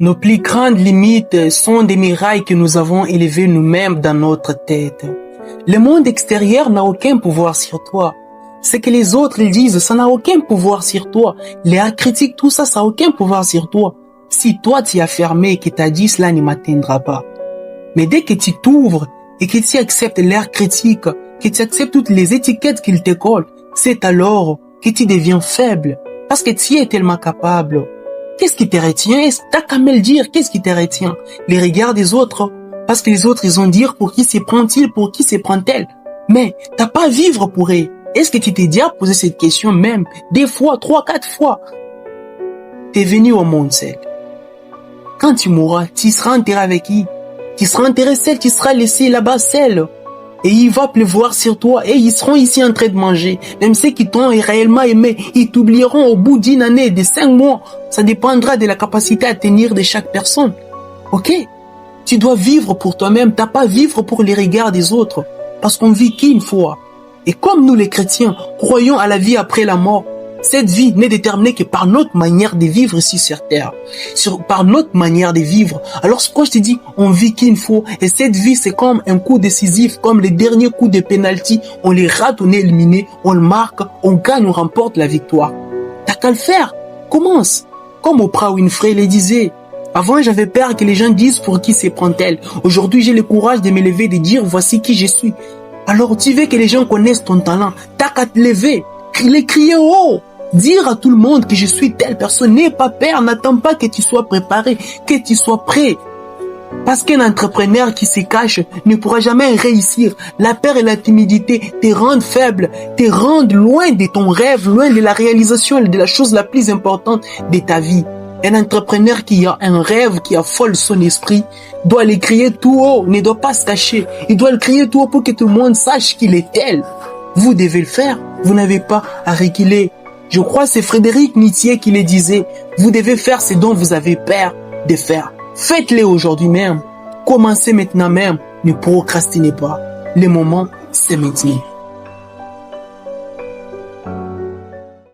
Nos plus grandes limites sont des murailles que nous avons élevées nous-mêmes dans notre tête. Le monde extérieur n'a aucun pouvoir sur toi. Ce que les autres ils disent, ça n'a aucun pouvoir sur toi. Les critiques, tout ça, ça n'a aucun pouvoir sur toi. Si toi tu as fermé et que tu as dit cela ne m'atteindra pas. Mais dès que tu t'ouvres et que tu acceptes leurs critiques, que tu acceptes toutes les étiquettes qu'ils te collent, c'est alors que tu deviens faible. Parce que tu es tellement capable. Qu'est-ce qui te retient? T'as qu'à me le dire. Qu'est-ce qui te retient? Les regards des autres. Parce que les autres, ils ont dire pour qui se prend-il, pour qui se prend-elle. Mais t'as pas à vivre pour eux. Est-ce que tu t'es déjà posé cette question même? Des fois, 3, 4 fois. T'es venu au monde seul. Quand tu mourras, tu seras enterré avec qui? Tu seras enterré seul, tu seras laissé là-bas seul. Et il va pleuvoir sur toi et ils seront ici en train de manger. Même ceux qui t'ont réellement aimé, ils t'oublieront au bout d'une année, de 5 mois. Ça dépendra de la capacité à tenir de chaque personne. Ok? Tu dois vivre pour toi-même, t'as pas à vivre pour les regards des autres. Parce qu'on vit qu'une fois. Et comme nous les chrétiens, croyons à la vie après la mort. Cette vie n'est déterminée que par notre manière de vivre ici sur terre. Par notre manière de vivre. Alors quand je te dis, on vit qu'une fois. Et cette vie, c'est comme un coup décisif, comme les derniers coups de pénalty. On les rate, on est éliminé, on le marque, on gagne, on remporte la victoire. T'as qu'à le faire. Commence. Comme Oprah Winfrey le disait. Avant, j'avais peur que les gens disent pour qui se prend-elle. Aujourd'hui, j'ai le courage de me lever et de dire voici qui je suis. Alors tu veux que les gens connaissent ton talent. T'as qu'à te lever. Les crier haut. Dire à tout le monde que je suis telle personne. N'aie pas peur, n'attends pas que tu sois préparé, que tu sois prêt. Parce qu'un entrepreneur qui se cache ne pourra jamais réussir. La peur et la timidité te rendent faible, te rendent loin de ton rêve, loin de la réalisation de la chose la plus importante de ta vie. Un entrepreneur qui a un rêve, qui affole son esprit, doit le crier tout haut, ne doit pas se cacher. Il doit le crier tout haut pour que tout le monde sache qu'il est tel. Vous devez le faire. Vous n'avez pas à reculer. Je crois que c'est Frédéric Nietzsche qui le disait. Vous devez faire ce dont vous avez peur de faire. Faites-le aujourd'hui même. Commencez maintenant même. Ne procrastinez pas. Le moment, c'est maintenant.